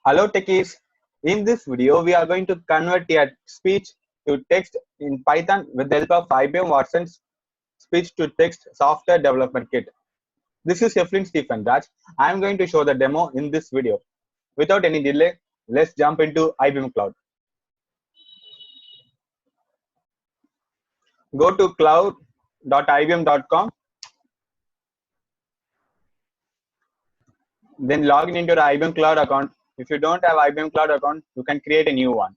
Hello techies. In this video, we are going to convert a speech to text in Python with the help of IBM Watson's speech to text software development kit. This is Eflin Stephen Raj. I am going to show the demo in this video. Without any delay, let's jump into IBM Cloud. Go to cloud.ibm.com. Then log in into the IBM Cloud account. If you don't have IBM Cloud account, you can create a new one.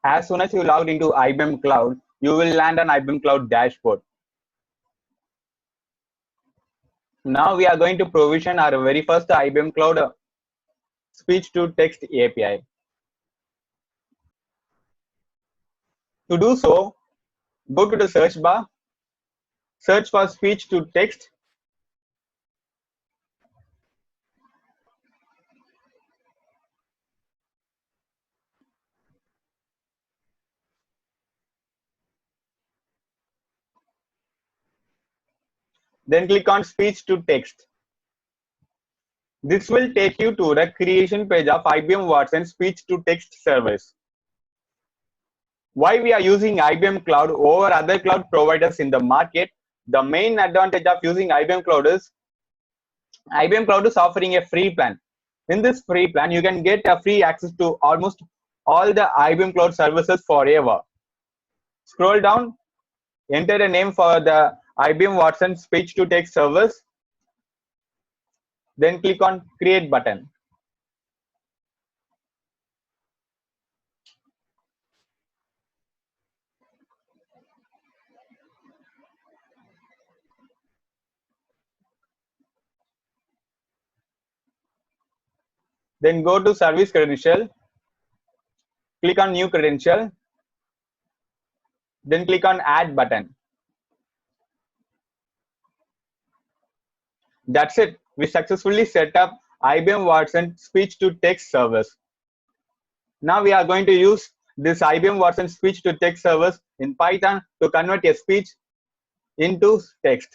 As soon as you logged into IBM Cloud, you will land on IBM Cloud dashboard. Now we are going to provision our very first IBM Cloud speech to text API. To do so, go to the search bar, search for speech to text. Then click on speech to text. This will take you to the creation page of IBM Watson speech to text service. Why we are using IBM Cloud over other cloud providers in the market? The main advantage of using IBM Cloud is IBM Cloud is offering a free plan. In this free plan, you can get a free access to almost all the IBM Cloud services forever. Scroll down, enter a name for the IBM Watson speech to text service, then click on create button. Then go to service credential, click on new credential, then click on add button. That's it. We successfully set up IBM Watson speech to text service. Now we are going to use this IBM Watson speech to text service in Python to convert a speech into text.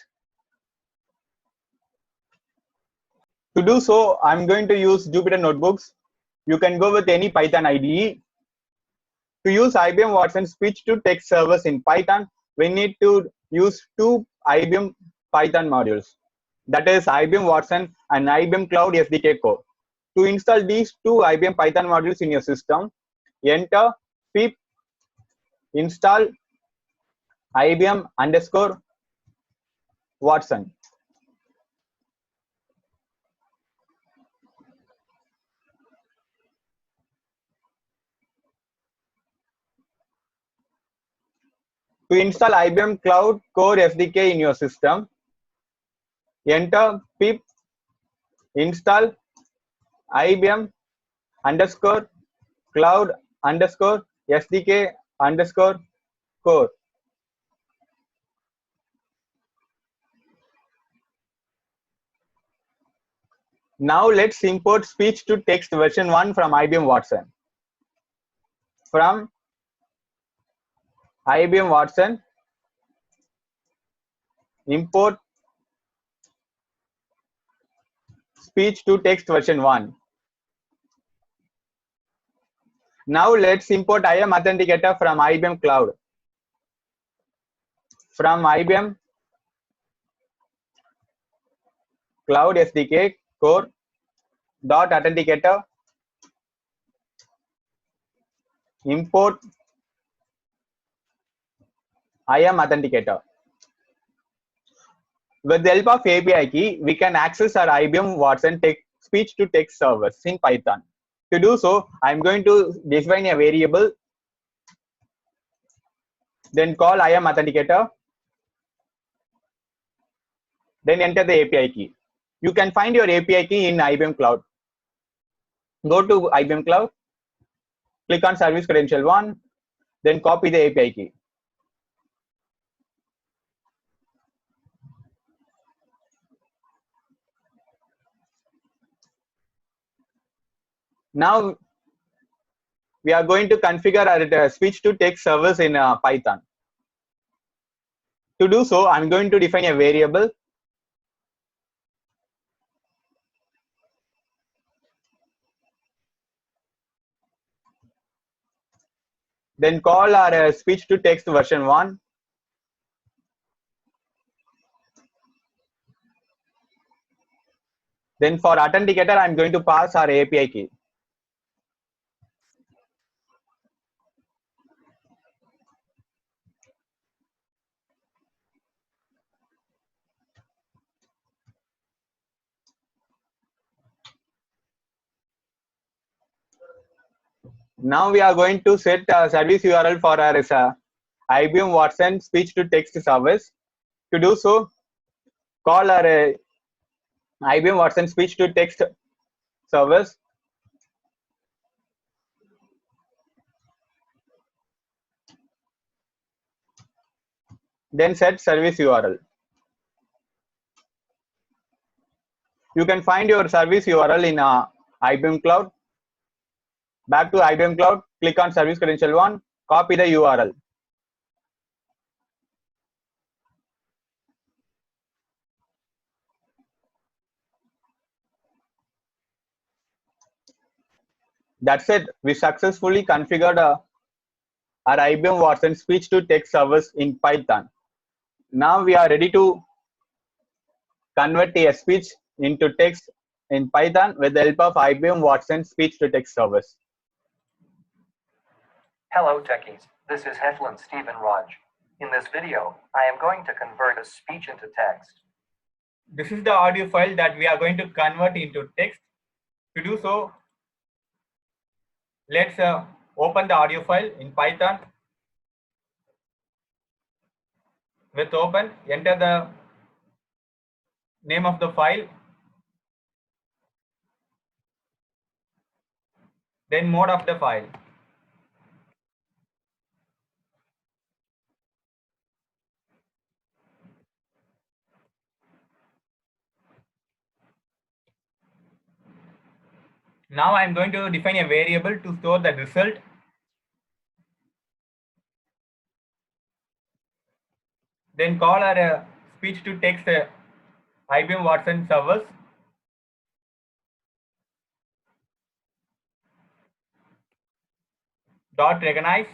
To do so, I'm going to use Jupyter Notebooks. You can go with any Python IDE. To use IBM Watson speech to text service in Python, we need to use two IBM Python modules. That is IBM Watson and IBM Cloud SDK Core. To install these two IBM Python modules in your system, enter pip install IBM _ Watson. To install IBM Cloud Core SDK in your system, enter pip install IBM _ Cloud _ SDK _ Core. Now let's import speech to text version 1 from IBM Watson. From IBM Watson, import speech to text version 1. Now let's import IAM Authenticator from IBM Cloud. From IBM Cloud SDK Core .authenticator, import IAM Authenticator. With the help of API key, we can access our IBM Watson speech to text service in Python. To do so, I'm going to define a variable, then call IAM Authenticator, then enter the API key. You can find your API key in IBM Cloud. Go to IBM Cloud, click on Service Credential 1, then copy the API key. Now we are going to configure our speech to text service in Python. To do so, I'm going to define a variable. Then call our speech to text version 1. Then for authenticator, I'm going to pass our API key. Now we are going to set a service URL for our IBM Watson speech to text service. To do so, call our IBM Watson speech to text service. Then set service URL. You can find your service URL in IBM Cloud. Back to IBM Cloud, click on Service Credential 1, copy the URL. That's it. We successfully configured our IBM Watson speech to text service in Python. Now we are ready to convert a speech into text in Python with the help of IBM Watson speech to text service. Hello techies, this is Hetland Stephen Raj. In this video, I am going to convert a speech into text. This is the audio file that we are going to convert into text. To do so, let's open the audio file in Python. With open, enter the name of the file, then mode of the file. Now I am going to define a variable to store the result. Then call our speech to text IBM Watson service. Dot recognize.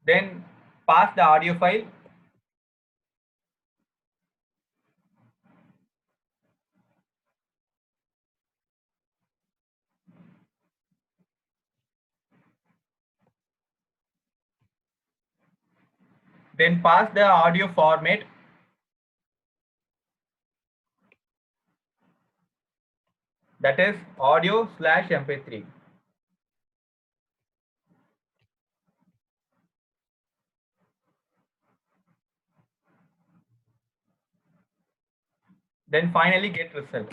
Then pass the audio file. Then pass the audio format. That is audio/mp3. Then finally get result.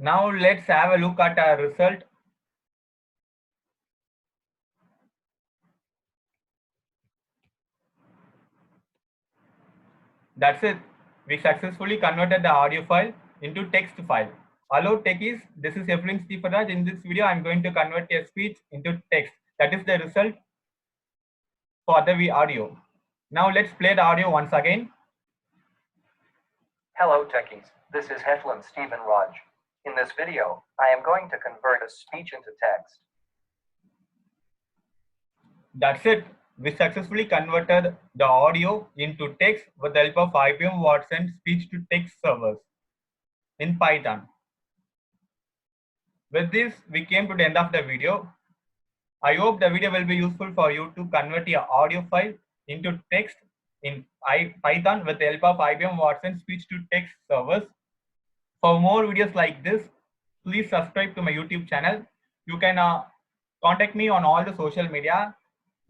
Now let's have a look at our result. That's it. We successfully converted the audio file into text file. Hello techies, this is Eflin Stefanraj. In this video, I'm going to convert a speech into text. That is the result for the audio. Now let's play the audio once again. Hello techies, this is Hetland Stephen Raj. In this video, I am going to convert a speech into text. That's it. We successfully converted the audio into text with the help of IBM Watson speech to text servers in Python. With this, we came to the end of the video. I hope the video will be useful for you to convert your audio file into text in Python with the help of IBM Watson speech to text servers. For more videos like this, please subscribe to my YouTube channel. You can contact me on all the social media.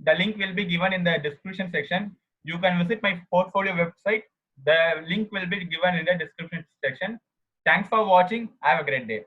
The link will be given in the description section. You can visit my portfolio website. The link will be given in the description section. Thanks for watching. Have a great day.